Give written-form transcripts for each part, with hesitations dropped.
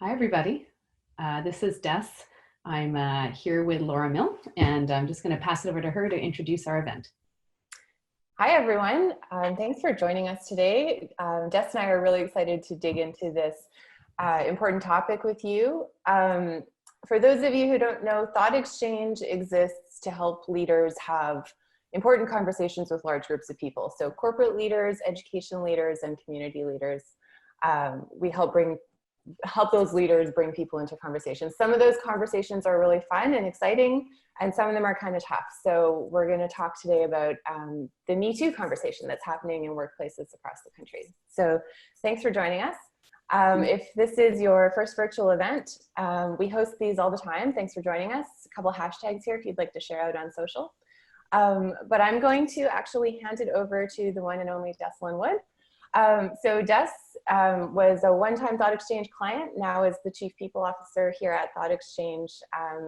Hi, everybody. This is Des. I'm here with Laura Mill, and I'm just going to pass it over to her to introduce our event. Hi, everyone. Thanks for joining us today. Des and I are really excited to dig into this important topic with you. For those of you who don't know, Thoughtexchange exists to help leaders have important conversations with large groups of people. So corporate leaders, education leaders, and community leaders. We help those leaders bring people into conversations. Some of those conversations are really fun and exciting, and some of them are kind of tough. So we're going to talk today about the Me Too conversation that's happening in workplaces across the country. So thanks for joining us. If this is your first virtual event, we host these all the time. Thanks for joining us. A couple of hashtags here if you'd like to share out on social. But I'm going to actually hand it over to the one and only Dessalen Wood. So Des was a one-time Thoughtexchange client, now is the Chief People Officer here at Thoughtexchange.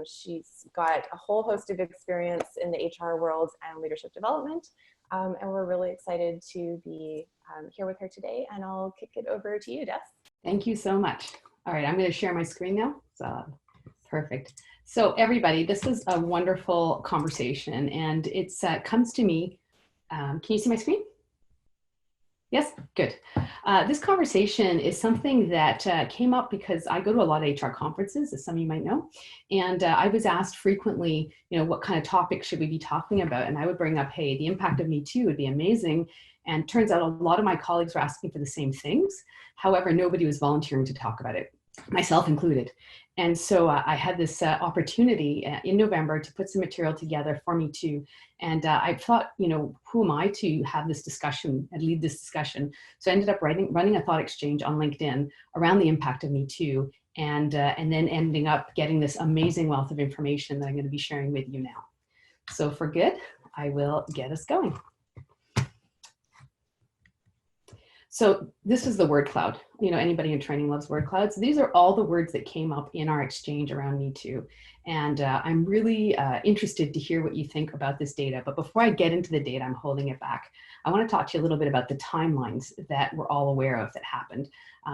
She's got a whole host of experience in the HR world and leadership development, and we're really excited to be here with her today, and I'll kick it over to you, Des. Thank you so much. All right, I'm going to share my screen now. So, perfect. So everybody, this is a wonderful conversation, and it's comes to me. Can you see my screen? Yes, good. This conversation is something that came up because I go to a lot of HR conferences, as some of you might know, and I was asked frequently, what kind of topics should we be talking about? And I would bring up, hey, the impact of Me Too would be amazing. And turns out a lot of my colleagues were asking for the same things. However, nobody was volunteering to talk about it, myself included. And so I had this opportunity in November to put some material together for Me Too. And I thought, who am I to have this discussion and lead this discussion? So I ended up running a thought exchange on LinkedIn around the impact of Me Too, and then ending up getting this amazing wealth of information that I'm going to be sharing with you now. So for good, I will get us going. So this is the word cloud. Anybody in training loves word clouds. These are all the words that came up in our exchange around Me Too. And I'm really interested to hear what you think about this data. But before I get into the data, I'm holding it back. I want to talk to you a little bit about the timelines that we're all aware of that happened,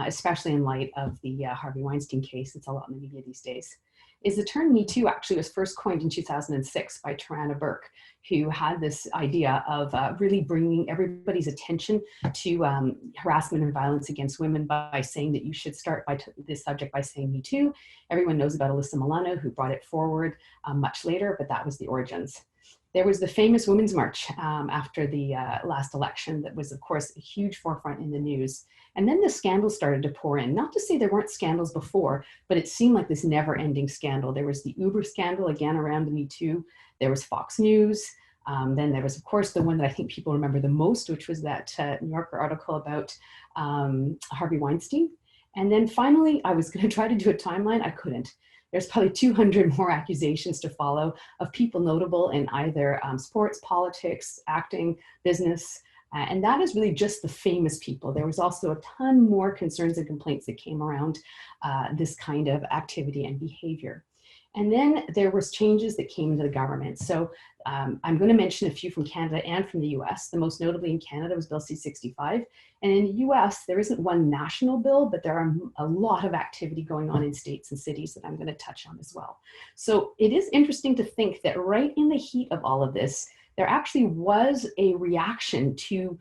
especially in light of the Harvey Weinstein case. It's a lot in the media these days. The term Me Too actually was first coined in 2006 by Tarana Burke, who had this idea of really bringing everybody's attention to harassment and violence against women by saying that you should start this subject by saying Me Too. Everyone knows about Alyssa Milano, who brought it forward much later, but that was the origins. There was the famous Women's March after the last election that was, of course, a huge forefront in the news. And then the scandals started to pour in. Not to say there weren't scandals before, but it seemed like this never-ending scandal. There was the Uber scandal, again, around the Me Too. There was Fox News. Then there was, of course, the one that I think people remember the most, which was that New Yorker article about Harvey Weinstein. And then finally, I was going to try to do a timeline. I couldn't. There's probably 200 more accusations to follow of people notable in either sports, politics, acting, business. And that is really just the famous people. There was also a ton more concerns and complaints that came around this kind of activity and behavior. And then there was changes that came into the government. So I'm going to mention a few from Canada and from the US. The most notably in Canada was Bill C-65. And in the US, there isn't one national bill, but there are a lot of activity going on in states and cities that I'm going to touch on as well. So it is interesting to think that right in the heat of all of this, there actually was a reaction to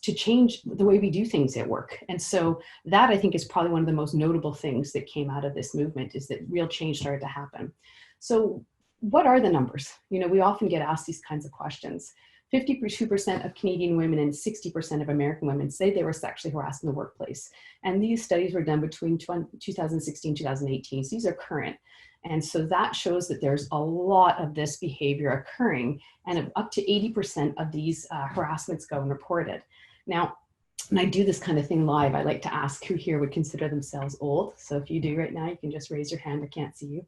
change the way we do things at work. And so that, I think, is probably one of the most notable things that came out of this movement, is that real change started to happen. So what are the numbers? We often get asked these kinds of questions. 52% of Canadian women and 60% of American women say they were sexually harassed in the workplace. And these studies were done between 2016, 2018. So these are current. And so that shows that there's a lot of this behavior occurring, and up to 80% of these harassments go unreported. Now, when I do this kind of thing live, I like to ask who here would consider themselves old. So if you do right now, you can just raise your hand. I can't see you.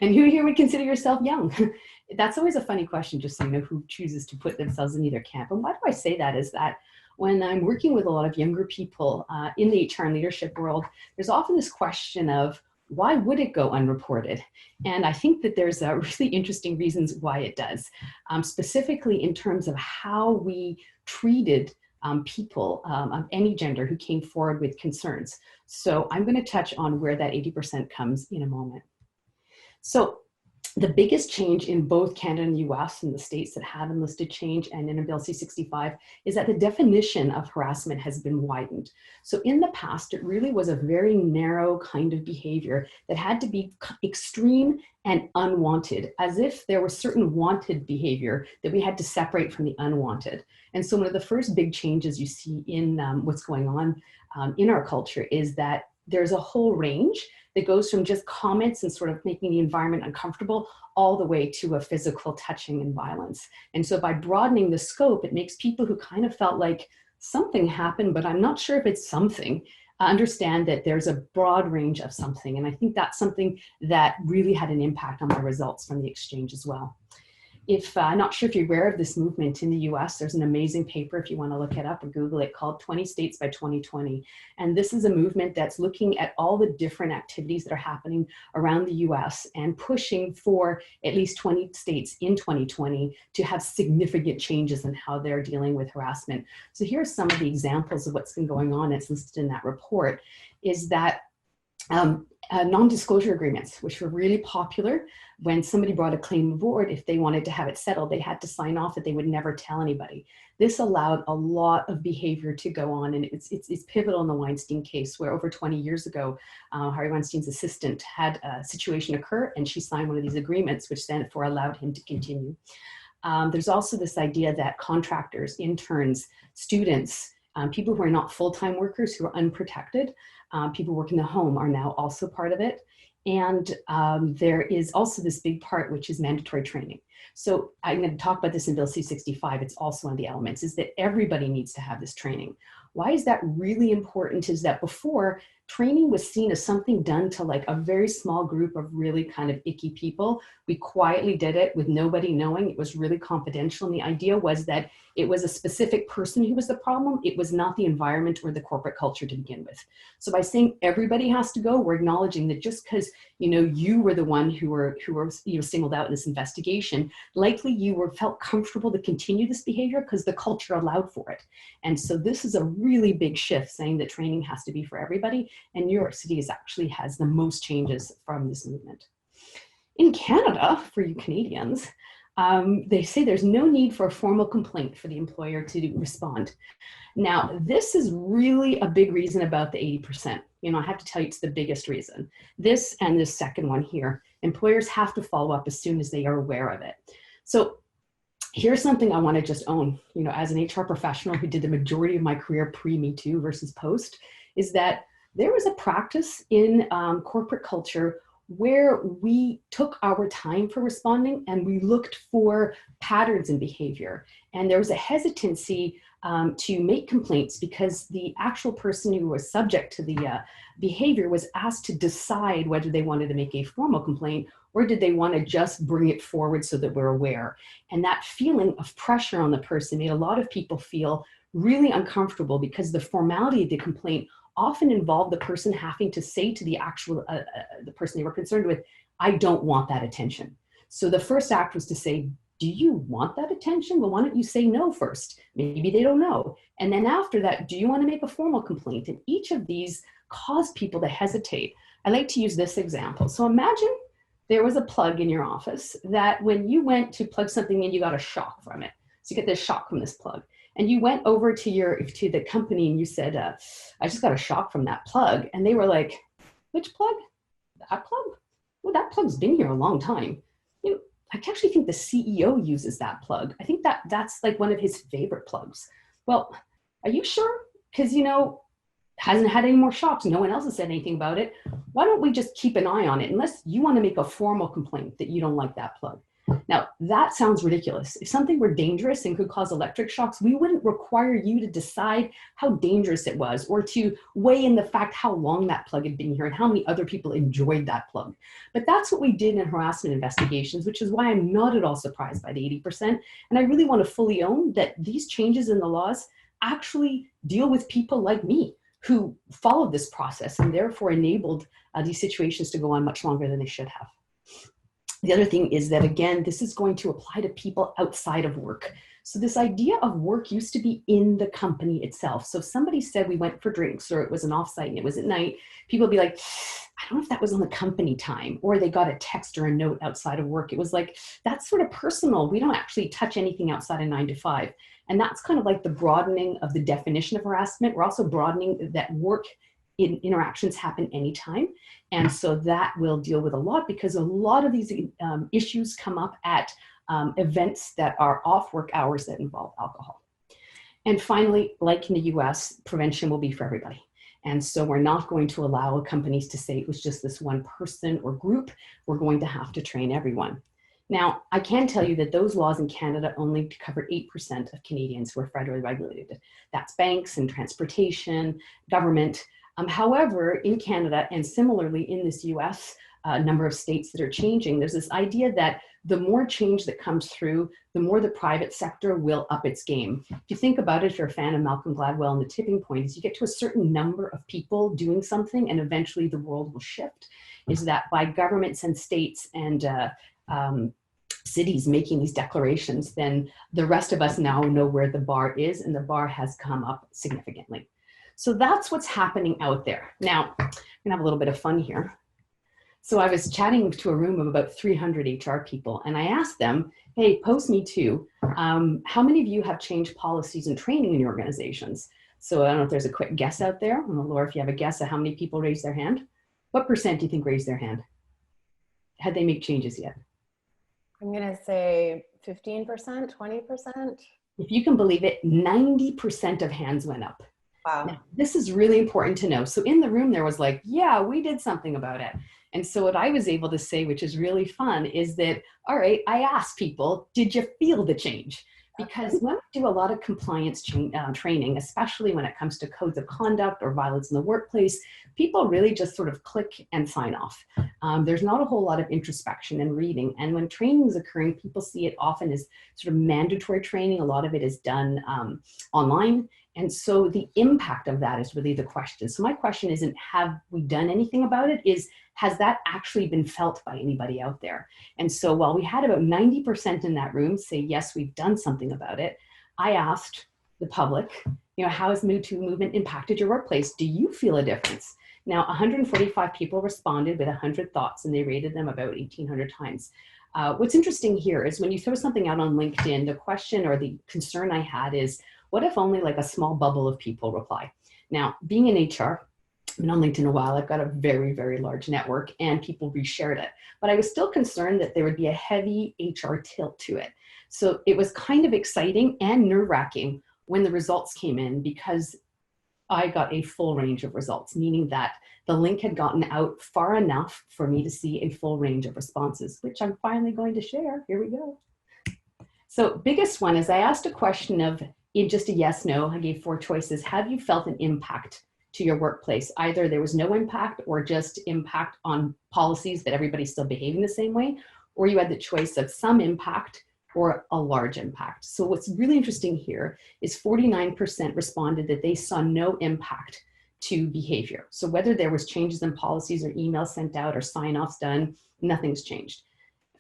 And who here would consider yourself young? That's always a funny question, just so you know who chooses to put themselves in either camp. And why do I say that is that when I'm working with a lot of younger people in the HR and leadership world, there's often this question of, why would it go unreported? And I think that there's really interesting reasons why it does, specifically in terms of how we treated people of any gender who came forward with concerns. So I'm going to touch on where that 80% comes in a moment. So the biggest change in both Canada and the US and the states that have enlisted change and in Bill C-65 is that the definition of harassment has been widened. So in the past, it really was a very narrow kind of behavior that had to be extreme and unwanted, as if there was certain wanted behavior that we had to separate from the unwanted. And so one of the first big changes you see in what's going on in our culture is that there's a whole range that goes from just comments and sort of making the environment uncomfortable all the way to a physical touching and violence. And so by broadening the scope, it makes people who kind of felt like something happened, but I'm not sure if it's something, understand that there's a broad range of something. And I think that's something that really had an impact on my results from the exchange as well. If not sure if you're aware of this movement in the US, there's an amazing paper if you want to look it up or Google it called 20 States by 2020. And this is a movement that's looking at all the different activities that are happening around the US and pushing for at least 20 states in 2020 to have significant changes in how they're dealing with harassment. So here are some of the examples of what's been going on. It's listed in that report, is that non-disclosure agreements, which were really popular. When somebody brought a claim aboard, if they wanted to have it settled, they had to sign off that they would never tell anybody. This allowed a lot of behavior to go on, and it's pivotal in the Weinstein case, where over 20 years ago, Harvey Weinstein's assistant had a situation occur, and she signed one of these agreements, which then allowed him to continue. There's also this idea that contractors, interns, students, people who are not full-time workers who are unprotected, people working in the home are now also part of it. And there is also this big part, which is mandatory training. So I'm going to talk about this in Bill C-65. It's also one of the elements, is that everybody needs to have this training. Why is that really important? Is that before, training was seen as something done to like a very small group of really kind of icky people. We quietly did it with nobody knowing. It was really confidential. And the idea was that it was a specific person who was the problem. It was not the environment or the corporate culture to begin with. So by saying everybody has to go, we're acknowledging that just because, you know, you were the one who were singled out in this investigation, likely you felt comfortable to continue this behavior because the culture allowed for it. And so this is a really big shift, saying that training has to be for everybody. And New York City actually has the most changes from this movement. In Canada, for you Canadians, they say there's no need for a formal complaint for the employer to respond. Now, this is really a big reason about the 80%. You know, I have to tell you, it's the biggest reason. This and this second one here, employers have to follow up as soon as they are aware of it. So here's something I want to just own, you know, as an HR professional who did the majority of my career pre-Me Too versus post, is that there was a practice in corporate culture where we took our time for responding and we looked for patterns in behavior. And there was a hesitancy to make complaints because the actual person who was subject to the behavior was asked to decide whether they wanted to make a formal complaint or did they want to just bring it forward so that we're aware. And that feeling of pressure on the person made a lot of people feel really uncomfortable because the formality of the complaint often involved the person having to say to the actual, the person they were concerned with, I don't want that attention. So the first act was to say, do you want that attention? Well, why don't you say no first? Maybe they don't know. And then after that, do you want to make a formal complaint? And each of these caused people to hesitate. I like to use this example. So imagine there was a plug in your office that when you went to plug something in, you got a shock from it. So you get this shock from this plug. And you went over to the company and you said, I just got a shock from that plug. And they were like, which plug? That plug? Well, that plug's been here a long time. You know, I actually think the CEO uses that plug. I think that's like one of his favorite plugs. Well, are you sure? Because, you know, hasn't had any more shocks. No one else has said anything about it. Why don't we just keep an eye on it unless you want to make a formal complaint that you don't like that plug? Now, that sounds ridiculous. If something were dangerous and could cause electric shocks, we wouldn't require you to decide how dangerous it was or to weigh in the fact how long that plug had been here and how many other people enjoyed that plug. But that's what we did in harassment investigations, which is why I'm not at all surprised by the 80%. And I really want to fully own that these changes in the laws actually deal with people like me who followed this process and therefore enabled these situations to go on much longer than they should have. The other thing is that, again, this is going to apply to people outside of work. So this idea of work used to be in the company itself. So if somebody said we went for drinks or it was an offsite and it was at night, people would be like, I don't know if that was on the company time, or they got a text or a note outside of work. It was like, that's sort of personal. We don't actually touch anything outside of 9 to 5. And that's kind of like the broadening of the definition of harassment. We're also broadening that work interactions happen anytime. And so that will deal with a lot, because a lot of these issues come up at events that are off work hours that involve alcohol. And finally, like in the US, prevention will be for everybody. And so we're not going to allow companies to say it was just this one person or group. We're going to have to train everyone. Now, I can tell you that those laws in Canada only cover 8% of Canadians who are federally regulated. That's banks and transportation, government. However, in Canada, and similarly in this US number of states that are changing, there's this idea that the more change that comes through, the more the private sector will up its game. If you think about it, if you're a fan of Malcolm Gladwell, and the tipping point is you get to a certain number of people doing something and eventually the world will shift, is that by governments and states and cities making these declarations, then the rest of us now know where the bar is, and the bar has come up significantly. So that's what's happening out there. Now, I'm gonna have a little bit of fun here. So I was chatting to a room of about 300 HR people, and I asked them, hey, post me too, how many of you have changed policies and training in your organizations? So I don't know if there's a quick guess out there. I don't know, Laura, if you have a guess of how many people raised their hand. What percent do you think raised their hand? Had they made changes yet? I'm gonna say 15%, 20%. If you can believe it, 90% of hands went up. Wow. Now, this is really important to know. So in the room, there was like, yeah, we did something about it. And so what I was able to say, which is really fun, is that, all right, I asked people, did you feel the change? Because when we do a lot of compliance training, especially when it comes to codes of conduct or violence in the workplace, people really just sort of click and sign off. There's not a whole lot of introspection and reading. And when training is occurring, people see it often as sort of mandatory training. A lot of it is done online. And so the impact of that is really the question. So my question isn't, have we done anything about it? Has that actually been felt by anybody out there? And so while we had about 90% in that room say, yes, we've done something about it, I asked the public, how has the Me Too movement impacted your workplace? Do you feel a difference? Now, 145 people responded with 100 thoughts, and they rated them about 1,800 times. What's interesting here is when you throw something out on LinkedIn, the question or the concern I had is, what if only like a small bubble of people reply? Now, being in HR, I've been on LinkedIn a while, I've got a very, very large network, and people reshared it. But I was still concerned that there would be a heavy HR tilt to it. So it was kind of exciting and nerve-wracking when the results came in, because I got a full range of results, meaning that the link had gotten out far enough for me to see a full range of responses, which I'm finally going to share. Here we go. So biggest one is I asked a question of, in just a yes, no, I gave 4 choices. Have you felt an impact to your workplace? Either there was no impact or just impact on policies that everybody's still behaving the same way, or you had the choice of some impact or a large impact. So what's really interesting here is 49% responded that they saw no impact to behavior. So whether there was changes in policies or emails sent out or sign-offs done, nothing's changed.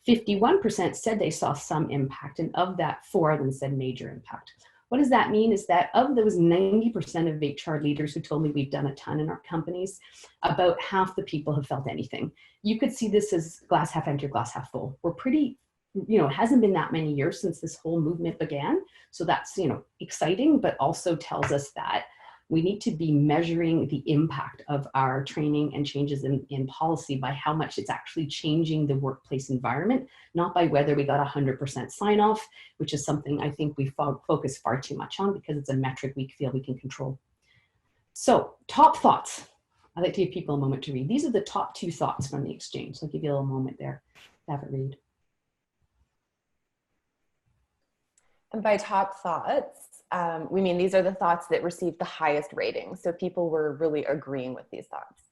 51% said they saw some impact, and of that, 4 of them said major impact. What does that mean is that of those 90% of HR leaders who told me we've done a ton in our companies, about half the people have felt anything. You could see this as glass half empty or glass half full. We're pretty, it hasn't been that many years since this whole movement began. So that's, exciting, but also tells us that we need to be measuring the impact of our training and changes in policy by how much it's actually changing the workplace environment, not by whether we got 100% sign off, which is something I think we focus far too much on because it's a metric we feel we can control. So top thoughts. I'd like to give people a moment to read. These are the top 2 thoughts from the exchange. So I'll give you a little moment there to have it read. And by top thoughts, we mean these are the thoughts that received the highest rating. So people were really agreeing with these thoughts.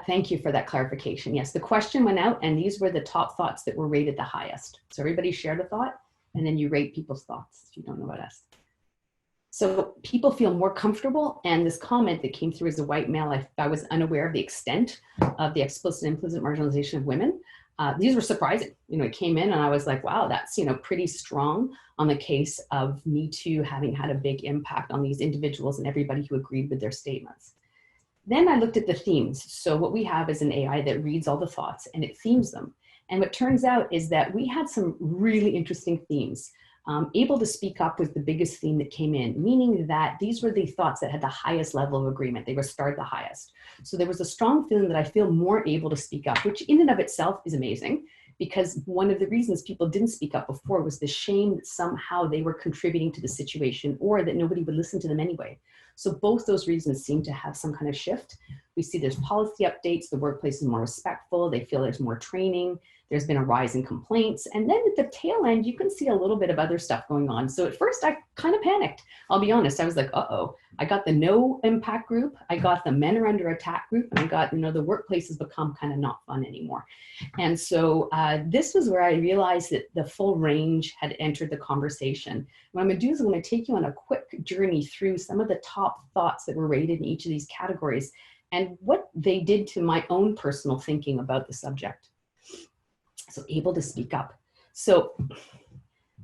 Thank you for that clarification. Yes, the question went out and these were the top thoughts that were rated the highest. So everybody shared a thought and then you rate people's thoughts if you don't know about us. So people feel more comfortable, and this comment that came through as a white male, I was unaware of the extent of the explicit implicit marginalization of women. These were surprising. It came in and I was like, wow, that's, pretty strong on the case of Me Too having had a big impact on these individuals and everybody who agreed with their statements. Then I looked at the themes. So what we have is an AI that reads all the thoughts and it themes them. And what turns out is that we had some really interesting themes. Able to speak up was the biggest theme that came in, meaning that these were the thoughts that had the highest level of agreement. They were starred the highest. So there was a strong feeling that I feel more able to speak up, which in and of itself is amazing, because one of the reasons people didn't speak up before was the shame that somehow they were contributing to the situation or that nobody would listen to them anyway. So both those reasons seem to have some kind of shift. We see there's policy updates, the workplace is more respectful, they feel there's more training, there's been a rise in complaints. And then at the tail end, you can see a little bit of other stuff going on. So at first I kind of panicked. I'll be honest. I was like, uh-oh, I got the no impact group. I got the men are under attack group. And I got, the workplace has become kind of not fun anymore. And so this was where I realized that the full range had entered the conversation. What I'm gonna do is I'm gonna take you on a quick journey through some of the top thoughts that were rated in each of these categories and what they did to my own personal thinking about the subject. So able to speak up. So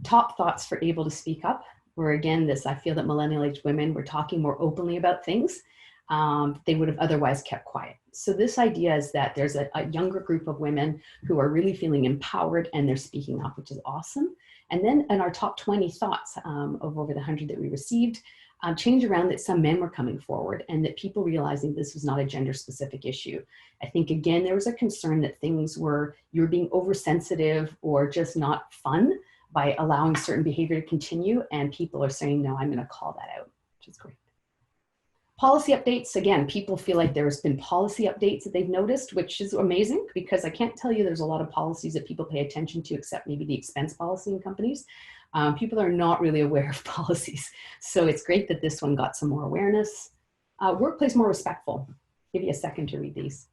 top thoughts for able to speak up were, again, this, I feel that millennial age women were talking more openly about things they would have otherwise kept quiet. So this idea is that there's a younger group of women who are really feeling empowered and they're speaking up, which is awesome. And then in our top 20 thoughts of over the 100 that we received, change around that some men were coming forward and that people realizing this was not a gender specific issue. I think, again, there was a concern that things were, you're being oversensitive or just not fun by allowing certain behavior to continue. And people are saying, no, I'm going to call that out, which is great. Policy updates, again, people feel like there's been policy updates that they've noticed, which is amazing because I can't tell you there's a lot of policies that people pay attention to except maybe the expense policy in companies. People are not really aware of policies. So it's great that this one got some more awareness. Workplace more respectful. Give you a second to read these.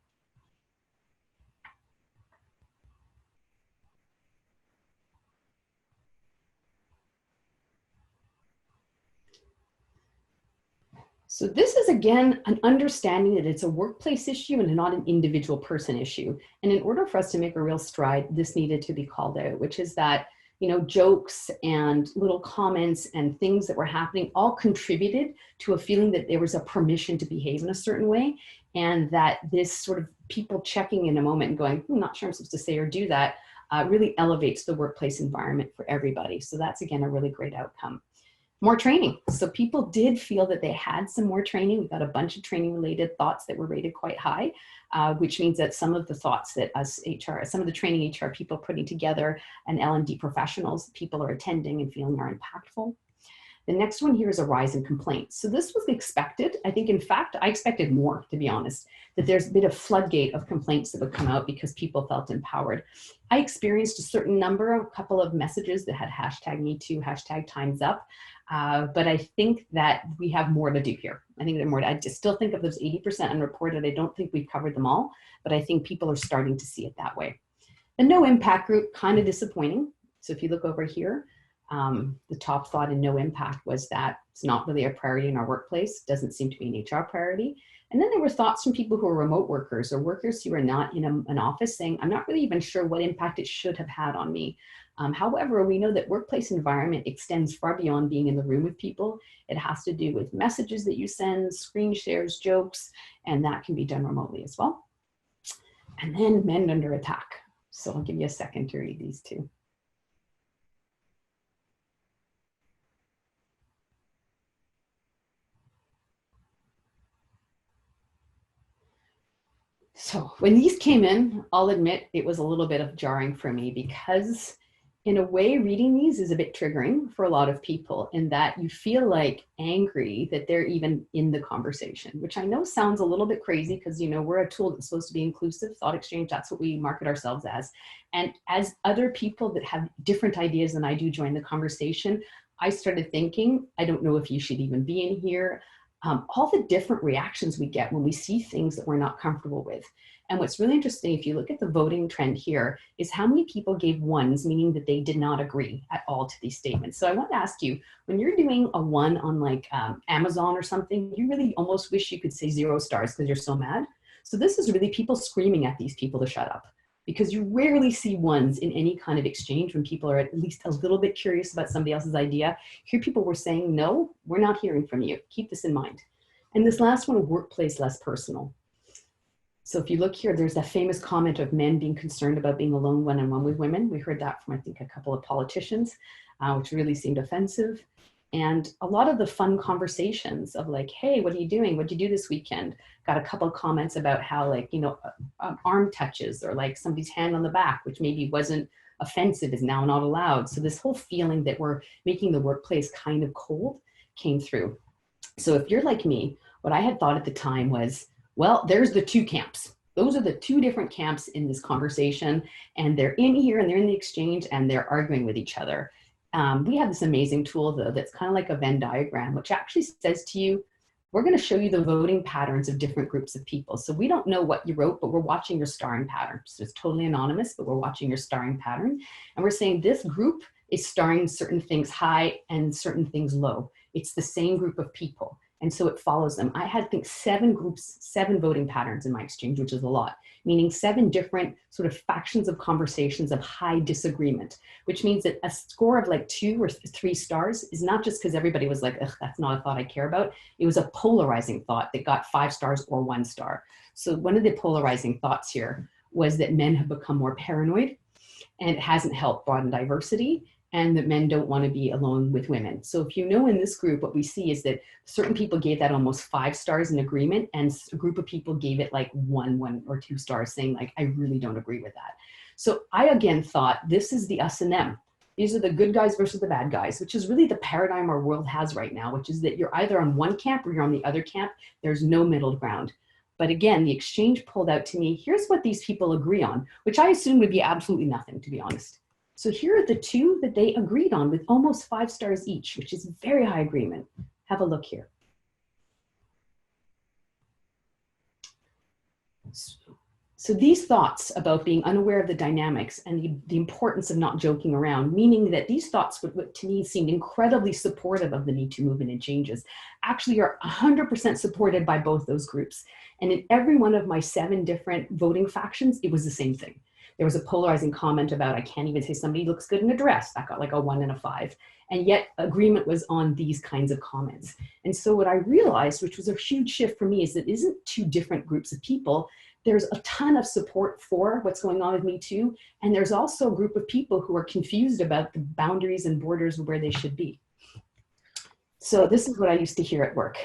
So this is, again, an understanding that it's a workplace issue and not an individual person issue. And in order for us to make a real stride, this needed to be called out, which is that, jokes and little comments and things that were happening all contributed to a feeling that there was a permission to behave in a certain way. And that this sort of people checking in a moment and going, I'm not sure I'm supposed to say or do that, really elevates the workplace environment for everybody. So that's, again, a really great outcome. More training. So people did feel that they had some more training. We got a bunch of training related thoughts that were rated quite high, which means that some of the thoughts that us HR, some of the training HR people putting together and L&D professionals, people are attending and feeling are impactful. The next one here is a rise in complaints. So this was expected. I think, in fact, I expected more, to be honest, that there's been a floodgate of complaints that would come out because people felt empowered. I experienced a certain number, a couple of messages that had hashtag #MeToo, hashtag Time's Up. But I think that we have more to do here. I think there's more. I just still think of those 80% unreported. I don't think we've covered them all, but I think people are starting to see it that way. The no impact group, kind of disappointing. So if you look over here, the top thought in no impact was that it's not really a priority in our workplace, doesn't seem to be an HR priority. And then there were thoughts from people who are remote workers or workers who are not in an office saying, I'm not really even sure what impact it should have had on me. However, we know that workplace environment extends far beyond being in the room with people. It has to do with messages that you send, screen shares, jokes, and that can be done remotely as well. And then men under attack. So I'll give you a second to read these two. So when these came in, I'll admit it was a little bit of jarring for me because in a way, reading these is a bit triggering for a lot of people in that you feel like angry that they're even in the conversation, which I know sounds a little bit crazy because, we're a tool that's supposed to be inclusive. Thoughtexchange, that's what we market ourselves as. And as other people that have different ideas than I do join the conversation, I started thinking, I don't know if you should even be in here. All the different reactions we get when we see things that we're not comfortable with. And what's really interesting, if you look at the voting trend here, is how many people gave ones, meaning that they did not agree at all to these statements. So I want to ask you, when you're doing a one on like Amazon or something, you really almost wish you could say 0 stars because you're so mad. So this is really people screaming at these people to shut up. because you rarely see ones in any kind of exchange when people are at least a little bit curious about somebody else's idea. Here people were saying, no, we're not hearing from you. Keep this in mind. And this last one, workplace less personal. So if you look here, there's that famous comment of men being concerned about being alone one-on-one with women. We heard that from, I think, a couple of politicians, which really seemed offensive. And a lot of the fun conversations of like, hey, what are you doing? What'd you do this weekend? Got a couple of comments about how, like, you know, arm touches or like somebody's hand on the back, which maybe wasn't offensive, is now not allowed. So this whole feeling that we're making the workplace kind of cold came through. So if you're like me, what I had thought at the time was, well, there's the two camps. Those are the two different camps in this conversation, and they're in here and they're in the exchange and they're arguing with each other. We have this amazing tool though that's kind of like a Venn diagram, which actually says to you, we're going to show you the voting patterns of different groups of people. So we don't know what you wrote, but we're watching your starring pattern. So it's totally anonymous, but we're watching your starring pattern. And we're saying this group is starring certain things high and certain things low. It's the same group of people. And so it follows them. I had, I think, 7 groups, 7 voting patterns in my exchange, which is a lot, meaning 7 different sort of factions of conversations of high disagreement, which means that a score of like 2 or 3 stars is not just because everybody was like, ugh, that's not a thought I care about. It was a polarizing thought that got 5 stars or 1 star. So one of the polarizing thoughts here was that men have become more paranoid and it hasn't helped broaden diversity, and that men don't want to be alone with women. So if you know in this group, what we see is that certain people gave that almost 5 stars in agreement, and a group of people gave it like 1 or 2 stars, saying like, I really don't agree with that. So I again thought, this is the us and them. These are the good guys versus the bad guys, which is really the paradigm our world has right now, which is that you're either on one camp or you're on the other camp. There's no middle ground. But again, the exchange pulled out to me, here's what these people agree on, which I assume would be absolutely nothing, to be honest. So here are the 2 that they agreed on with almost 5 stars each, which is very high agreement. Have a look here. So these thoughts about being unaware of the dynamics and the importance of not joking around, meaning that these thoughts, what to me seemed incredibly supportive of the Me Too movement and changes, actually are 100% supported by both those groups. And in every one of my 7 different voting factions, it was the same thing. There was a polarizing comment about, I can't even say somebody looks good in a dress. That got like a 1 and a 5. And yet agreement was on these kinds of comments. And so what I realized, which was a huge shift for me, is that it isn't 2 different groups of people. There's a ton of support for what's going on with Me Too. And there's also a group of people who are confused about the boundaries and borders of where they should be. So this is what I used to hear at work.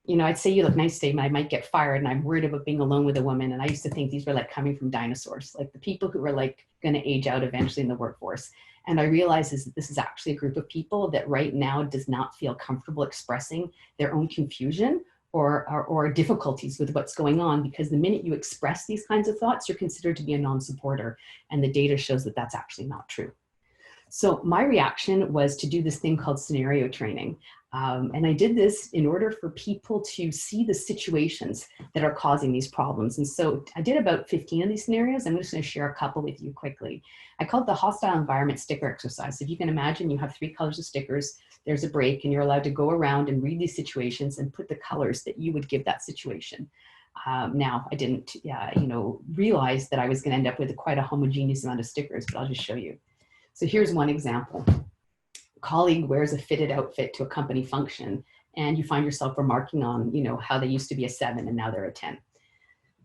You know, I'd say, you look nice today, I might get fired, and I'm worried about being alone with a woman. And I used to think these were like coming from dinosaurs, like the people who were like going to age out eventually in the workforce. And I realized is that this is actually a group of people that right now does not feel comfortable expressing their own confusion or difficulties with what's going on, because the minute you express these kinds of thoughts, you're considered to be a non-supporter. And the data shows that that's actually not true. So my reaction was to do this thing called scenario training. And I did this in order for people to see the situations that are causing these problems. And so I did about 15 of these scenarios. I'm just going to share a couple with you quickly. I call it the hostile environment sticker exercise. If you can imagine, you have 3 colors of stickers, there's a break, and you're allowed to go around and read these situations and put the colors that you would give that situation. Now, I didn't realize that I was going to end up with quite a homogeneous amount of stickers, but I'll just show you. So here's one example. Colleague wears a fitted outfit to a company function, and you find yourself remarking on, how they used to be a 7 and now they're a 10.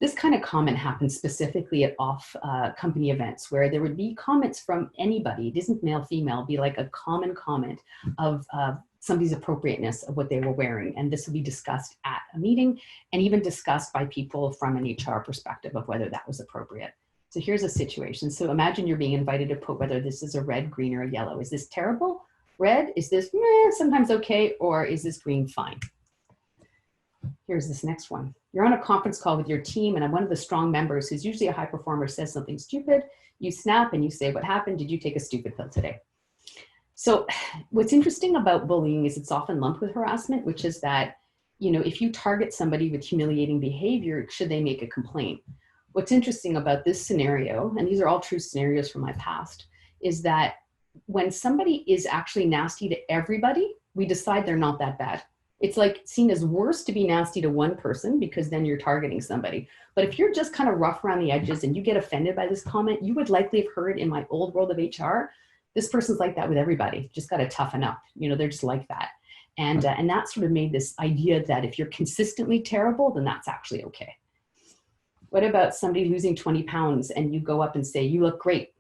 This kind of comment happens specifically at off company events, where there would be comments from anybody. It isn't male, female, be like a common comment of somebody's appropriateness of what they were wearing. And this will be discussed at a meeting and even discussed by people from an HR perspective of whether that was appropriate. So here's a situation. So imagine you're being invited to put whether this is a red, green, or a yellow. Is this terrible? Red? Is this sometimes okay? Or is this green fine? Here's this next one. You're on a conference call with your team, and one of the strong members, who's usually a high performer, says something stupid. You snap and you say, what happened? Did you take a stupid pill today? So what's interesting about bullying is it's often lumped with harassment, which is that, if you target somebody with humiliating behavior, should they make a complaint? What's interesting about this scenario, and these are all true scenarios from my past, is that when somebody is actually nasty to everybody, we decide they're not that bad. It's like seen as worse to be nasty to one person because then you're targeting somebody. But if you're just kind of rough around the edges and you get offended by this comment, you would likely have heard in my old world of HR, this person's like that with everybody. Just got to toughen up. You know, they're just like that. And that sort of made this idea that if you're consistently terrible, then that's actually okay. What about somebody losing 20 pounds and you go up and say, you look great.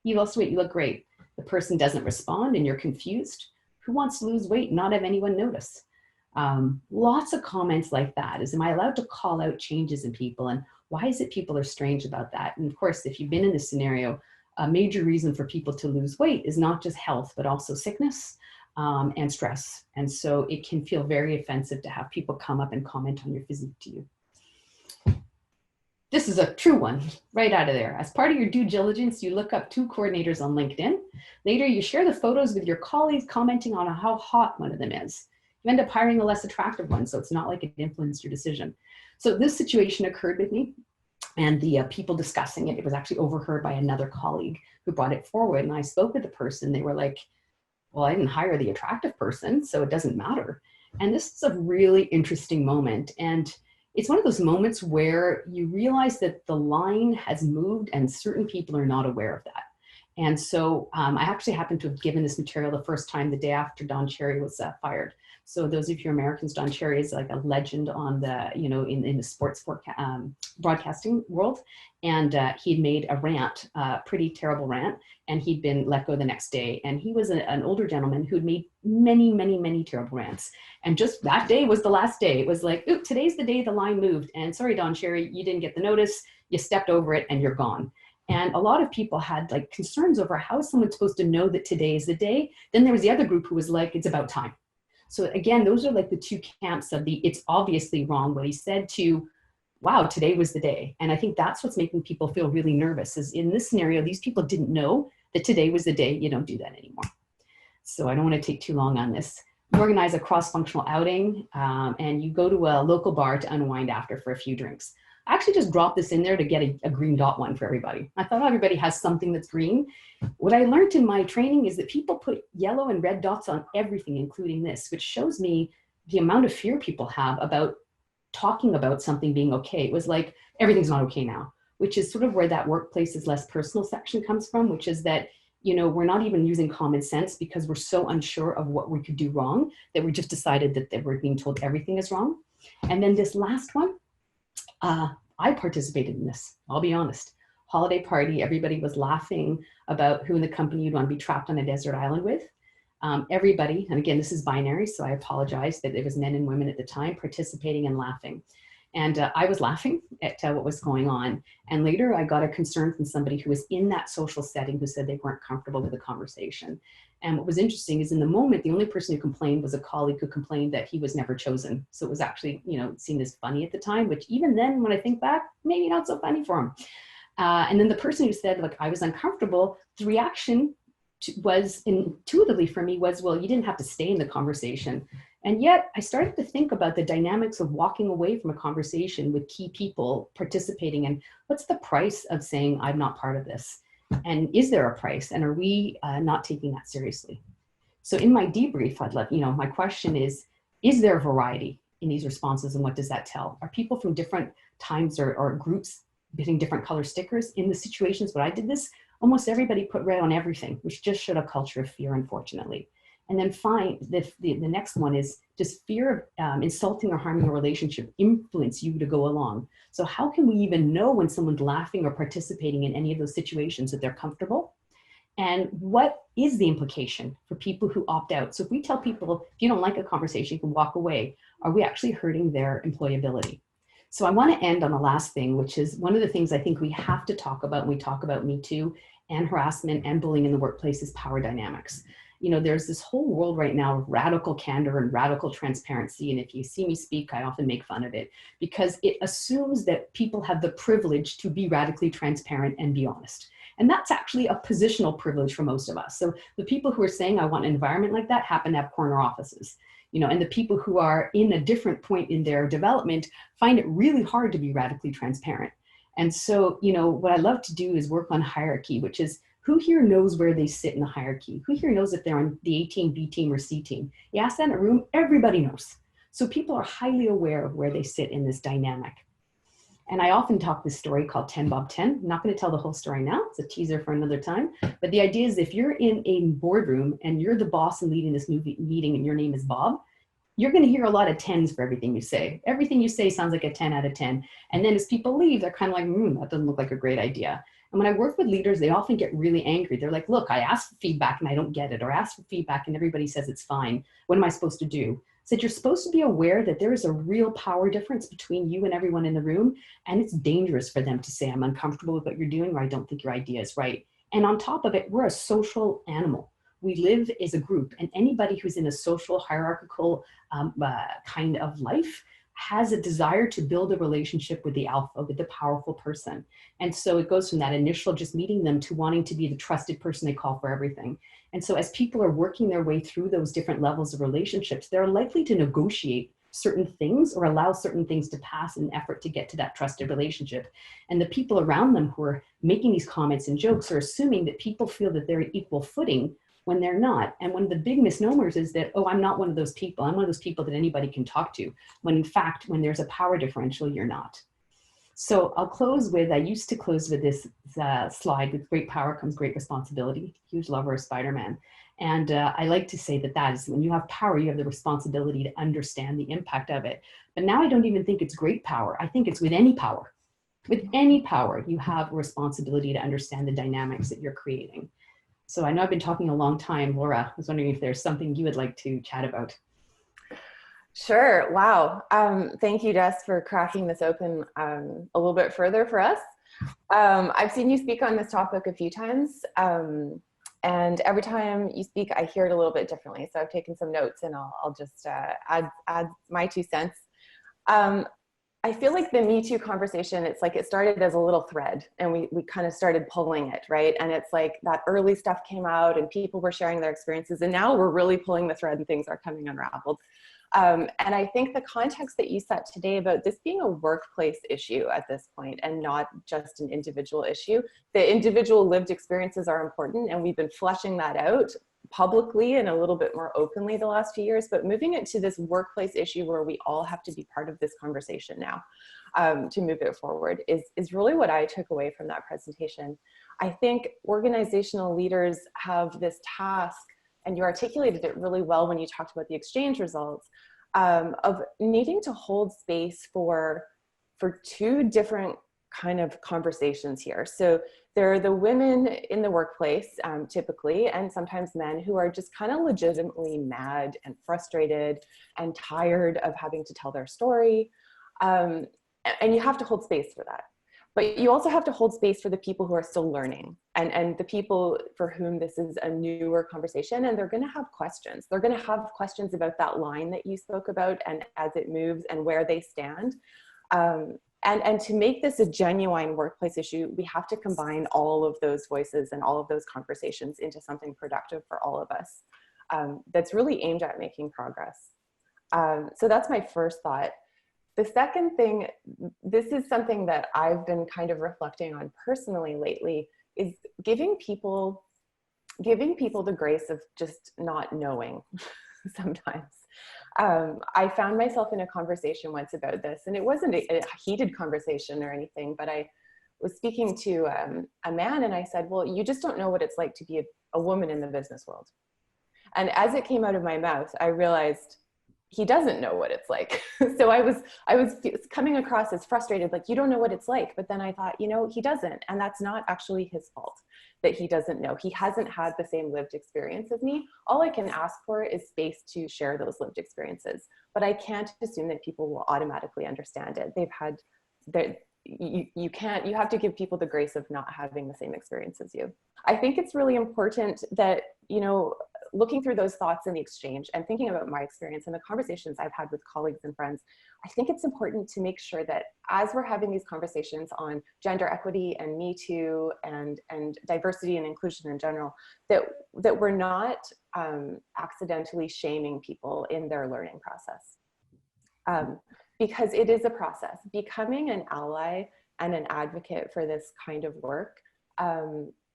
You lost weight, you look great. The person doesn't respond and you're confused. Who wants to lose weight and not have anyone notice? Lots of comments like that. Am I allowed to call out changes in people? And why is it people are strange about that? And of course, if you've been in this scenario, a major reason for people to lose weight is not just health, but also sickness and stress. And so it can feel very offensive to have people come up and comment on your physique to you. This is a true one right out of there. As part of your due diligence, you look up 2 coordinators on LinkedIn. Later, you share the photos with your colleagues, commenting on how hot one of them is. You end up hiring the less attractive one, so it's not like it influenced your decision. So this situation occurred with me, and the people discussing it, it was actually overheard by another colleague who brought it forward, and I spoke with the person. They were like, well, I didn't hire the attractive person, so it doesn't matter. And this is a really interesting moment. And it's one of those moments where you realize that the line has moved and certain people are not aware of that. And so I actually happened to have given this material the first time the day after Don Cherry was fired. So those of you Americans, Don Cherry is like a legend on the, you know, in the sports broadcasting world. And he'd made a rant, pretty terrible rant, and he'd been let go the next day. And he was an older gentleman who'd made many, many, many terrible rants. And just that day was the last day. It was like, ooh, today's the day the line moved. And sorry, Don Cherry, you didn't get the notice. You stepped over it and you're gone. And a lot of people had like concerns over how is someone supposed to know that today is the day. Then there was the other group who was like, it's about time. So again, those are like the 2 camps of the, it's obviously wrong what he said to, wow, today was the day. And I think that's what's making people feel really nervous is in this scenario, these people didn't know that today was the day. You don't do that anymore. So I don't want to take too long on this. You organize a cross-functional outing and you go to a local bar to unwind after for a few drinks. I actually just dropped this in there to get a green dot one for everybody. I thought everybody has something that's green. What I learned in my training is that people put yellow and red dots on everything, including this, which shows me the amount of fear people have about talking about something being okay. It was like, everything's not okay now, which is sort of where that workplace is less personal section comes from, which is that, you know, we're not even using common sense because we're so unsure of what we could do wrong that we just decided that we're being told everything is wrong. And then this last one, I participated in this, I'll be honest. Holiday party, everybody was laughing about who in the company you'd want to be trapped on a desert island with. Everybody, and again, this is binary, so I apologize that it was men and women at the time participating and laughing. And I was laughing at what was going on. And later I got a concern from somebody who was in that social setting who said they weren't comfortable with the conversation. And what was interesting is in the moment, the only person who complained was a colleague who complained that he was never chosen. So it was actually, you know, seen as funny at the time, which even then, when I think back, maybe not so funny for him. And then the person who said, look, I was uncomfortable, the reaction was intuitively for me was, well, you didn't have to stay in the conversation. And yet I started to think about the dynamics of walking away from a conversation with key people participating and what's the price of saying, I'm not part of this? And is there a price? And are we not taking that seriously? So in my debrief, I'd let, you know, my question is there a variety in these responses and what does that tell? Are people from different times or groups getting different color stickers? In the situations where I did this, almost everybody put red on everything, which just showed a culture of fear, unfortunately. And then the next one is, does fear of insulting or harming a relationship influence you to go along? So how can we even know when someone's laughing or participating in any of those situations that they're comfortable? And what is the implication for people who opt out? So if we tell people, if you don't like a conversation, you can walk away, are we actually hurting their employability? So I want to end on the last thing, which is one of the things I think we have to talk about when we talk about Me Too and harassment and bullying in the workplace is power dynamics. You know, there's this whole world right now of radical candor and radical transparency. And if you see me speak, I often make fun of it because it assumes that people have the privilege to be radically transparent and be honest. And that's actually a positional privilege for most of us. So the people who are saying, I want an environment like that happen to have corner offices. You know, and the people who are in a different point in their development find it really hard to be radically transparent. And so, you know, what I love to do is work on hierarchy, which is who here knows where they sit in the hierarchy? Who here knows if they're on the A team, B team, or C team? You ask that in a room, everybody knows. So people are highly aware of where they sit in this dynamic. And I often talk this story called 10 Bob 10. I'm not going to tell the whole story now. It's a teaser for another time. But the idea is if you're in a boardroom and you're the boss and leading this meeting and your name is Bob, you're going to hear a lot of 10s for everything you say. Everything you say sounds like a 10 out of 10. And then as people leave, they're kind of like, that doesn't look like a great idea. And when I work with leaders, they often get really angry. They're like, look, I asked for feedback and I don't get it, or asked for feedback and everybody says it's fine. What am I supposed to do? I said, you're supposed to be aware that there is a real power difference between you and everyone in the room. And it's dangerous for them to say, I'm uncomfortable with what you're doing, or I don't think your idea is right. And on top of it, we're a social animal. We live as a group, and anybody who's in a social hierarchical kind of life has a desire to build a relationship with the alpha, with the powerful person. And so it goes from that initial just meeting them to wanting to be the trusted person they call for everything. And so as people are working their way through those different levels of relationships, they're likely to negotiate certain things or allow certain things to pass in an effort to get to that trusted relationship. And the people around them who are making these comments and jokes are assuming that people feel that they're at equal footing when they're not. And one of the big misnomers is that, oh, I'm not one of those people. I'm one of those people that anybody can talk to. When in fact, when there's a power differential, you're not. So I'll close with, I used to close with this slide, with great power comes great responsibility. Huge lover of Spider-Man. And I like to say that that is when you have power, you have the responsibility to understand the impact of it. But now I don't even think it's great power. I think it's with any power. With any power, you have a responsibility to understand the dynamics that you're creating. So I know I've been talking a long time. Laura, I was wondering if there's something you would like to chat about. Sure. Wow. Thank you, Jess, for cracking this open a little bit further for us. I've seen you speak on this topic a few times. And every time you speak, I hear it a little bit differently. So I've taken some notes and I'll just add my 2 cents. I feel like the Me Too conversation, it's like it started as a little thread and we kind of started pulling it, right? And it's like that early stuff came out and people were sharing their experiences, and now we're really pulling the thread and things are coming unraveled. And I think the context that you set today about this being a workplace issue at this point and not just an individual issue, the individual lived experiences are important, and we've been fleshing that out publicly and a little bit more openly the last few years, but moving it to this workplace issue where we all have to be part of this conversation now to move it forward is really what I took away from that presentation. I think organizational leaders have this task, and you articulated it really well when you talked about the exchange results, of needing to hold space for 2 different kind of conversations here. So there are the women in the workplace, typically, and sometimes men, who are just kind of legitimately mad and frustrated and tired of having to tell their story. And you have to hold space for that. But you also have to hold space for the people who are still learning and the people for whom this is a newer conversation, and they're going to have questions. They're going to have questions about that line that you spoke about and as it moves and where they stand. And to make this a genuine workplace issue, we have to combine all of those voices and all of those conversations into something productive for all of us that's really aimed at making progress. So that's my first thought. The second thing, this is something that I've been kind of reflecting on personally lately, is giving people the grace of just not knowing sometimes. I found myself in a conversation once about this, and it wasn't a heated conversation or anything, but I was speaking to a man and I said, well, you just don't know what it's like to be a woman in the business world. And as it came out of my mouth, I realized he doesn't know what it's like. So I was coming across as frustrated, like, you don't know what it's like. But then I thought, he doesn't. And that's not actually his fault that he doesn't know. He hasn't had the same lived experience as me. All I can ask for is space to share those lived experiences. But I can't assume that people will automatically understand it. You have to give people the grace of not having the same experience as you. I think it's really important that, looking through those thoughts in the exchange and thinking about my experience and the conversations I've had with colleagues and friends, I think it's important to make sure that as we're having these conversations on gender equity and Me Too and diversity and inclusion in general, that we're not accidentally shaming people in their learning process. Because it is a process. Becoming an ally and an advocate for this kind of work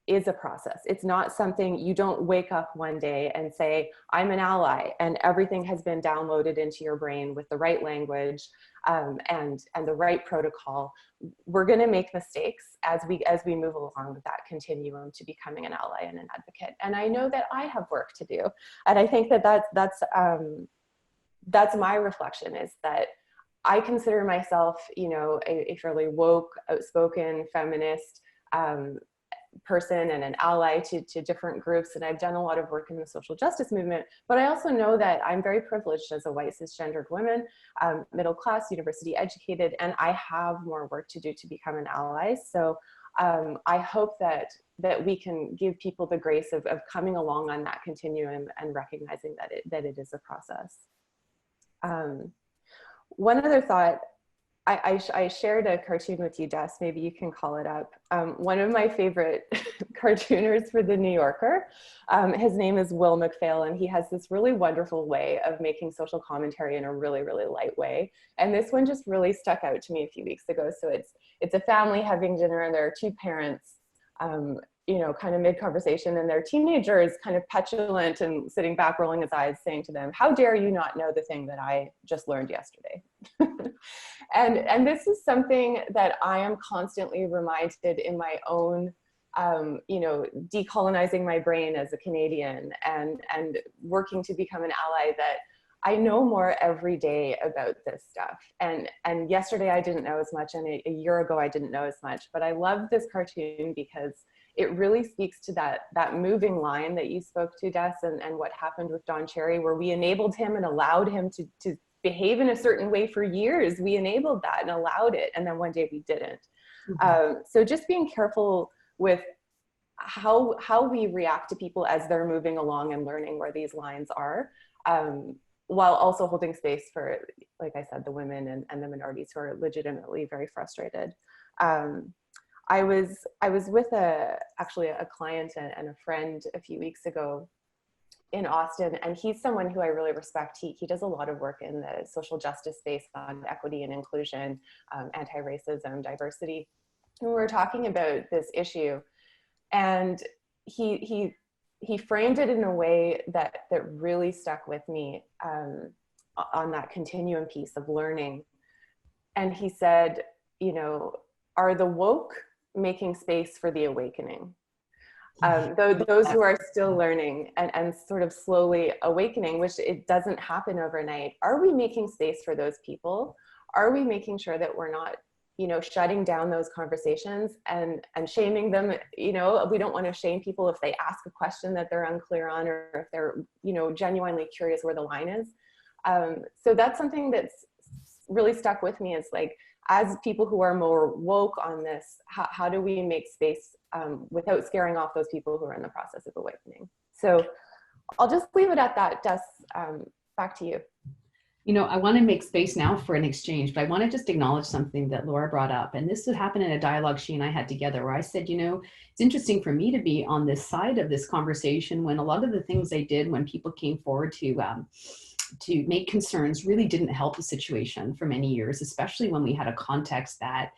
is a process. It's not something you don't wake up one day and say, I'm an ally, and everything has been downloaded into your brain with the right language and the right protocol. We're going to make mistakes as we move along with that continuum to becoming an ally and an advocate. And I know that I have work to do. And I think that that's my reflection, is that I consider myself, you know, a fairly woke, outspoken, feminist person and an ally to different groups. And I've done a lot of work in the social justice movement, but I also know that I'm very privileged as a white cisgendered woman, middle class, university educated, and I have more work to do to become an ally. So I hope that we can give people the grace of coming along on that continuum and recognizing that it is a process. One other thought, I shared a cartoon with you, Des, maybe you can call it up. One of my favorite cartooners for The New Yorker, his name is Will McPhail, and he has this really wonderful way of making social commentary in a really, really light way. And this one just really stuck out to me a few weeks ago. So it's a family having dinner, and there are two parents, you know, kind of mid-conversation, and their teenager is kind of petulant and sitting back, rolling his eyes, saying to them, "How dare you not know the thing that I just learned yesterday?" and this is something that I am constantly reminded in my own, you know, decolonizing my brain as a Canadian and working to become an ally, that I know more every day about this stuff. And yesterday I didn't know as much, and a year ago I didn't know as much. But I love this cartoon because it really speaks to that moving line that you spoke to, Des, and what happened with Don Cherry, where we enabled him and allowed him to behave in a certain way for years. We enabled that and allowed it, and then one day we didn't. So just being careful with how we react to people as they're moving along and learning where these lines are, while also holding space for, like I said, the women and the minorities who are legitimately very frustrated. I was with actually a client and a friend a few weeks ago in Austin, and he's someone who I really respect. He does a lot of work in the social justice space on equity and inclusion, anti-racism, diversity. And we were talking about this issue, and he framed it in a way that really stuck with me on that continuum piece of learning. And he said, you know, are the woke making space for the awakening? Those who are still learning and sort of slowly awakening, which it doesn't happen overnight, are we making space for those people? Are we making sure that we're not, you know, shutting down those conversations and shaming them? You know, we don't want to shame people if they ask a question that they're unclear on, or if they're, you know, genuinely curious where the line is. So that's something that's really stuck with me, is like, as people who are more woke on this, how do we make space without scaring off those people who are in the process of awakening? So I'll just leave it at that. Des, back to you. You know, I want to make space now for an exchange, but I want to just acknowledge something that Laura brought up. And this would happen in a dialogue she and I had together, where I said, you know, it's interesting for me to be on this side of this conversation when a lot of the things I did when people came forward to make concerns really didn't help the situation for many years, especially when we had a context that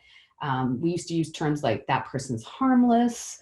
we used to use terms like that person's harmless,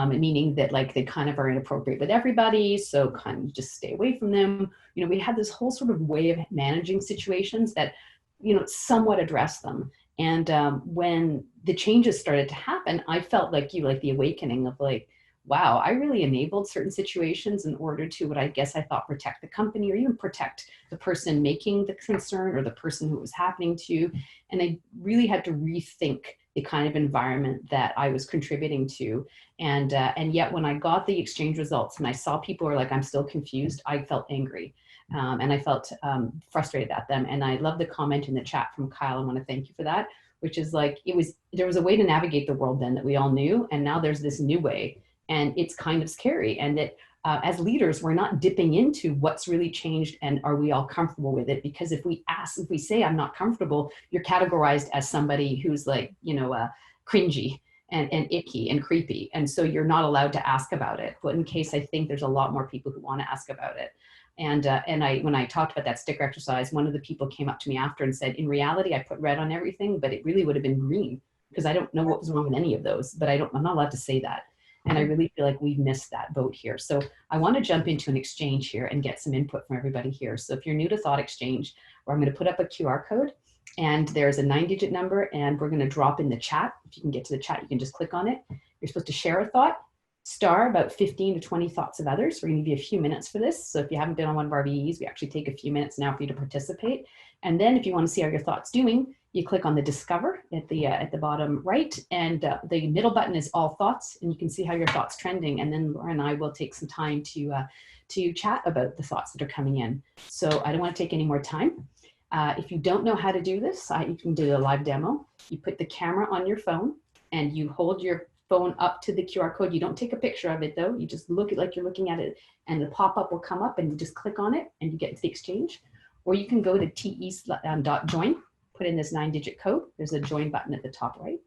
meaning that like they kind of are inappropriate with everybody, so kind of just stay away from them. You know, we had this whole sort of way of managing situations that, you know, somewhat addressed them. And when the changes started to happen, I felt like the awakening of like, wow, I really enabled certain situations in order to, what I guess I thought, protect the company or even protect the person making the concern or the person who it was happening to. And I really had to rethink the kind of environment that I was contributing to. And yet when I got the exchange results and I saw people were like, I'm still confused, I felt angry. And I felt frustrated at them. And I love the comment in the chat from Kyle. I want to thank you for that, which is like, there was a way to navigate the world then that we all knew. And now there's this new way. And it's kind of scary. And that as leaders, we're not dipping into what's really changed and are we all comfortable with it? Because if we say I'm not comfortable, you're categorized as somebody who's like, you know, cringy and icky and creepy. And so you're not allowed to ask about it. But in case, I think there's a lot more people who want to ask about it. And when I talked about that sticker exercise, one of the people came up to me after and said, in reality, I put red on everything, but it really would have been green because I don't know what was wrong with any of those, but I'm not allowed to say that. And I really feel like we've missed that boat here. So I want to jump into an exchange here and get some input from everybody here. So if you're new to Thoughtexchange, where I'm going to put up a QR code and there's a 9-digit number and we're going to drop in the chat. If you can get to the chat, you can just click on it. You're supposed to share a thought, star about 15 to 20 thoughts of others. We're going to give you a few minutes for this. So if you haven't been on one of our VEs, we actually take a few minutes now for you to participate. And then if you want to see how your thought's doing, you click on the discover at the bottom right, and the middle button is all thoughts, and you can see how your thought's trending. And then Laura and I will take some time to chat about the thoughts that are coming in. So I don't want to take any more time. If you don't know how to do this, you can do a live demo. You put the camera on your phone and you hold your phone up to the QR code. You don't take a picture of it though. You just look at like you're looking at it, and the pop-up will come up and you just click on it and you get into the exchange. Or you can go to te.join, put in this 9-digit code. There's a join button at the top right,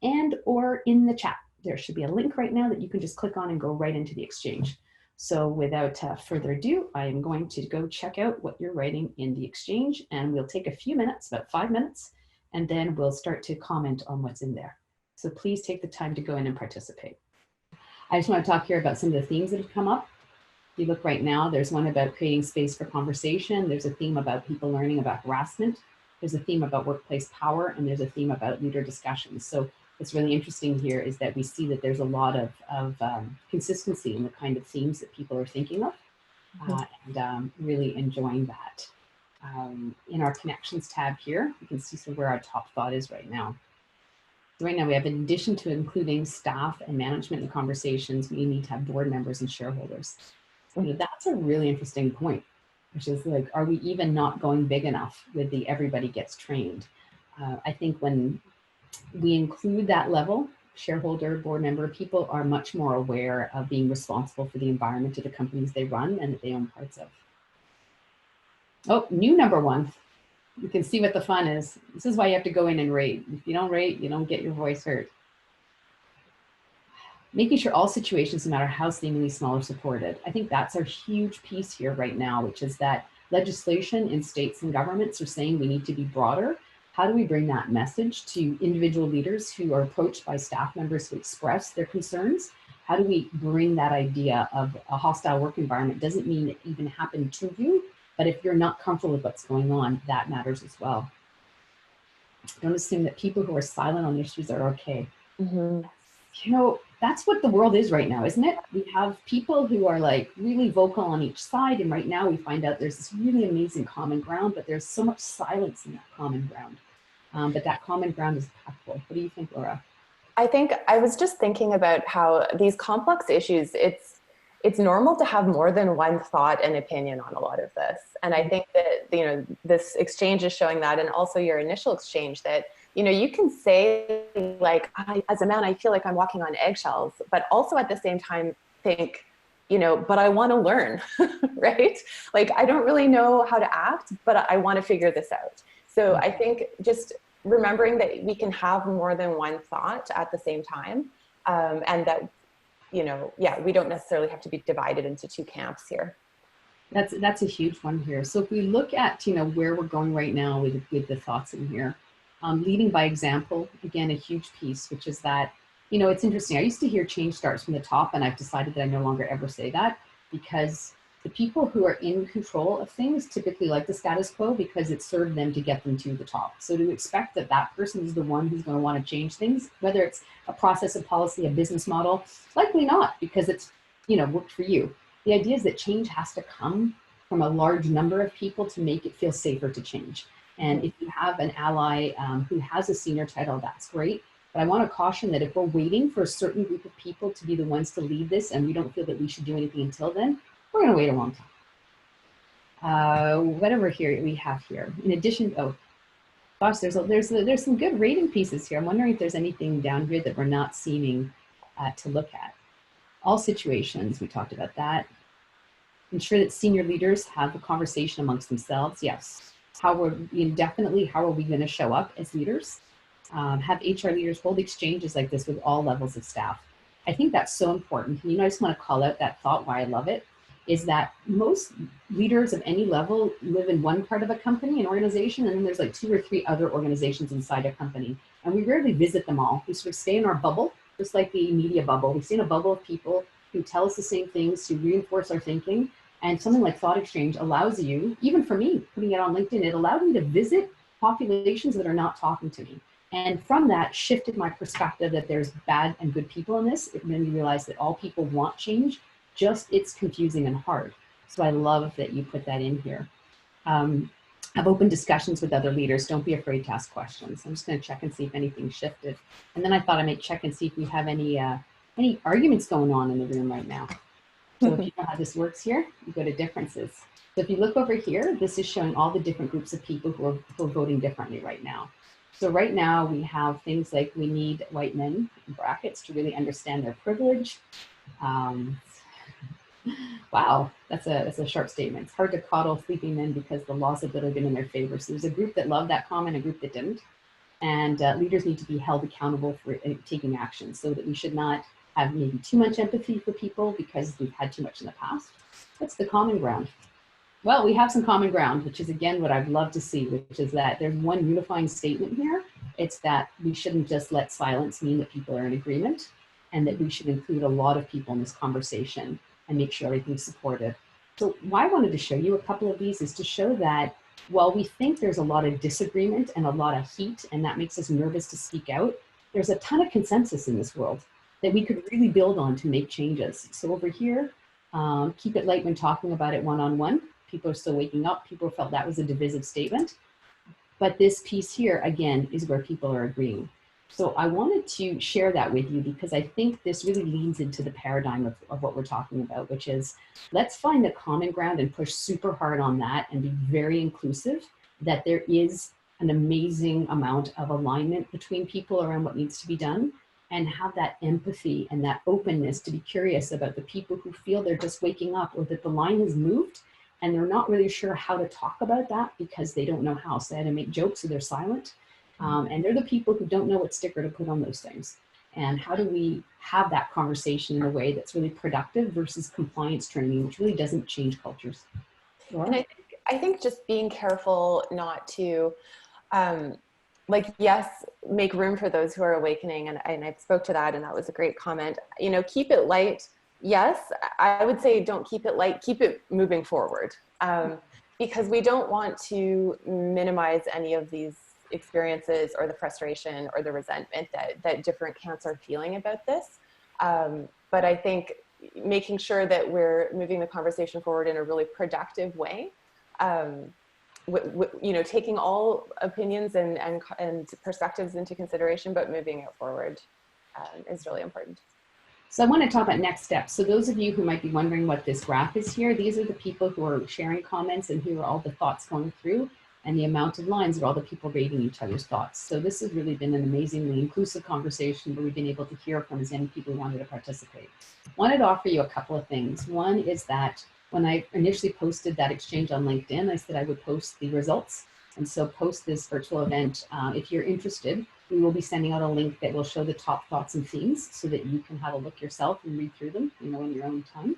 and or in the chat. There should be a link right now that you can just click on and go right into the exchange. So without further ado, I am going to go check out what you're writing in the exchange, and we'll take a few minutes, about 5 minutes, and then we'll start to comment on what's in there. So please take the time to go in and participate. I just want to talk here about some of the themes that have come up. If you look right now, there's one about creating space for conversation. There's a theme about people learning about harassment. There's a theme about workplace power, and there's a theme about leader discussions. So what's really interesting here is that we see that there's a lot of consistency in the kind of themes that people are thinking of, and really enjoying that. In our connections tab here, you can see sort of where our top thought is right now. So right now we have, in addition to including staff and management in conversations, we need to have board members and shareholders. You know, that's a really interesting point, which is like, are we even not going big enough with the everybody gets trained? I think when we include that level, shareholder, board member, people are much more aware of being responsible for the environment of the companies they run and that they own parts of. Oh, new number one. You can see what the fun is. This is why you have to go in and rate. If you don't rate, you don't get your voice heard. Making sure all situations, no matter how seemingly small, are supported. I think that's a huge piece here right now, which is that legislation in states and governments are saying we need to be broader. How do we bring that message to individual leaders who are approached by staff members who express their concerns? How do we bring that idea of a hostile work environment? Doesn't mean it even happened to you, but if you're not comfortable with what's going on, that matters as well. Don't assume that people who are silent on issues are okay. You know, that's what the world is right now, isn't it? We have people who are like really vocal on each side. And right now we find out there's this really amazing common ground, but there's so much silence in that common ground. But that common ground is impactful. What do you think, Laura? I think I was just thinking about how these complex issues, it's normal to have more than one thought and opinion on a lot of this. And I think that, you know, this exchange is showing that, and also your initial exchange, that, you know, you can say like, as a man, I feel like I'm walking on eggshells, but also at the same time think, you know, but I want to learn, right? Like, I don't really know how to act, but I want to figure this out. So I think just remembering that we can have more than one thought at the same time, and that, you know, yeah, we don't necessarily have to be divided into two camps here. That's a huge one here. So if we look at, you know, where we're going right now with the thoughts in here, leading by example, again, a huge piece, which is that, you know, it's interesting. I used to hear change starts from the top, and I've decided that I no longer ever say that, because the people who are in control of things typically like the status quo because it served them to get them to the top. So to expect that that person is the one who's going to want to change things, whether it's a process, a policy, a business model, likely not, because it's, you know, worked for you. The idea is that change has to come from a large number of people to make it feel safer to change. And if you have an ally who has a senior title, that's great. But I want to caution that if we're waiting for a certain group of people to be the ones to lead this, and we don't feel that we should do anything until then, we're going to wait a long time. Whatever here we have here. In addition, oh gosh, there's some good rating pieces here. I'm wondering if there's anything down here that we're not seeming to look at. All situations, we talked about that. Ensure that senior leaders have a conversation amongst themselves. Yes. Definitely, how are we going to show up as leaders? Have HR leaders hold exchanges like this with all levels of staff. I think that's so important. You know, I just want to call out that thought, why I love it, is that most leaders of any level live in one part of a company, an organization, and then there's like 2 or 3 other organizations inside a company. And we rarely visit them all. We sort of stay in our bubble just like the media bubble. We see in a bubble of people who tell us the same things to reinforce our thinking. And something like Thoughtexchange allows you, even for me, putting it on LinkedIn, it allowed me to visit populations that are not talking to me. And from that shifted my perspective that there's bad and good people in this. It made me realize that all people want change, just it's confusing and hard. So I love that you put that in here. Have open discussions with other leaders. Don't be afraid to ask questions. I'm just going to check and see if anything shifted. And then I thought I might check and see if we have any arguments going on in the room right now. So if you know how this works here, you go to differences. So if you look over here, this is showing all the different groups of people who are voting differently right now. So right now we have things like we need white men in brackets to really understand their privilege. Wow, that's a sharp statement. It's hard to coddle sleeping men because the laws have really been in their favor. So there's a group that loved that comment, a group that didn't. And leaders need to be held accountable for taking action, so that we should not have maybe too much empathy for people because we've had too much in the past. What's the common ground? Well, we have some common ground, which is again what I'd love to see, which is that there's one unifying statement here. It's that we shouldn't just let silence mean that people are in agreement, and that we should include a lot of people in this conversation and make sure everything's supported. So why I wanted to show you a couple of these is to show that while we think there's a lot of disagreement and a lot of heat, and that makes us nervous to speak out, there's a ton of consensus in this world that we could really build on to make changes. So over here, keep it light when talking about it one-on-one. People are still waking up. People felt that was a divisive statement. But this piece here, again, is where people are agreeing. So I wanted to share that with you because I think this really leads into the paradigm of what we're talking about, which is let's find the common ground and push super hard on that and be very inclusive, that there is an amazing amount of alignment between people around what needs to be done, and have that empathy and that openness to be curious about the people who feel they're just waking up or that the line has moved and they're not really sure how to talk about that because they don't know how. So they had to make jokes or they're silent. And they're the people who don't know what sticker to put on those things. And how do we have that conversation in a way that's really productive versus compliance training, which really doesn't change cultures? Laura? And I think just being careful not to, like, yes, make room for those who are awakening. And I spoke to that, and that was a great comment. You know, keep it light. Yes, I would say don't keep it light, keep it moving forward. Because we don't want to minimize any of these experiences or the frustration or the resentment that different camps are feeling about this. But I think making sure that we're moving the conversation forward in a really productive way, you know, taking all opinions and perspectives into consideration, but moving it forward is really important. So I want to talk about next steps. So those of you who might be wondering what this graph is here, these are the people who are sharing comments, and here are all the thoughts going through, and the amount of lines are all the people rating each other's thoughts. So this has really been an amazingly inclusive conversation where we've been able to hear from as many people who wanted to participate. I wanted to offer you a couple of things. One is that when I initially posted that exchange on LinkedIn, I said I would post the results. And so post this virtual event, if you're interested, we will be sending out a link that will show the top thoughts and themes so that you can have a look yourself and read through them, you know, in your own time.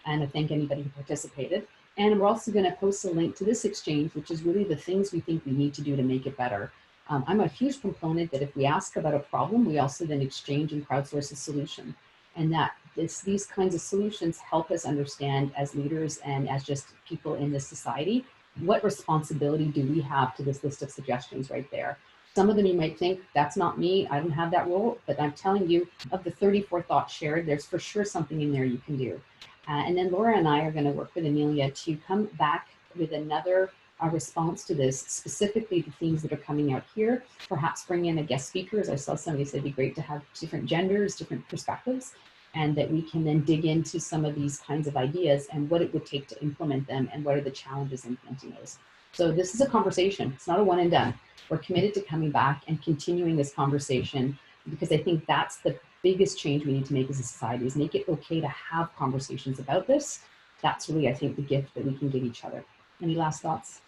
And I thank anybody who participated. And we're also going to post a link to this exchange, which is really the things we think we need to do to make it better. I'm a huge proponent that if we ask about a problem, we also then exchange and crowdsource a solution. And that these kinds of solutions help us understand as leaders and as just people in this society, what responsibility do we have to this list of suggestions right there? Some of them you might think, that's not me, I don't have that role, but I'm telling you, of the 34 thoughts shared, there's for sure something in there you can do. And then Laura and I are going to work with Amelia to come back with another response to this, specifically the themes that are coming out here, perhaps bring in a guest speaker. As I saw somebody say it'd be great to have different genders, different perspectives, and that we can then dig into some of these kinds of ideas and what it would take to implement them and what are the challenges implementing those. So this is a conversation. It's not a one and done. We're committed to coming back and continuing this conversation because I think that's the biggest change we need to make as a society, is make it okay to have conversations about this. That's really, I think, the gift that we can give each other. Any last thoughts,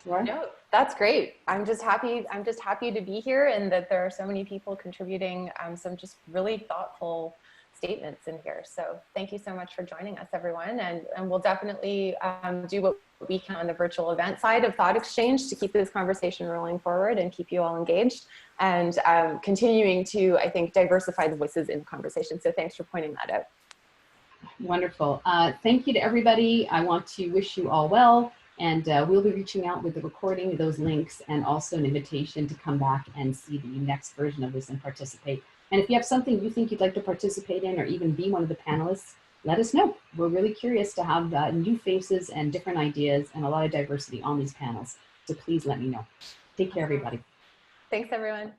Laura? No, that's great. I'm just happy to be here, and that there are so many people contributing some just really thoughtful statements in here. So thank you so much for joining us, everyone. And we'll definitely do what we can on the virtual event side of Thought Exchange to keep this conversation rolling forward and keep you all engaged, and continuing to, I think, diversify the voices in the conversation. So thanks for pointing that out. Wonderful. Thank you to everybody. I want to wish you all well, and we'll be reaching out with the recording, those links, and also an invitation to come back and see the next version of this and participate. And if you have something you think you'd like to participate in or even be one of the panelists, let us know. We're really curious to have new faces and different ideas and a lot of diversity on these panels. So please let me know. Take care, everybody. Thanks, everyone.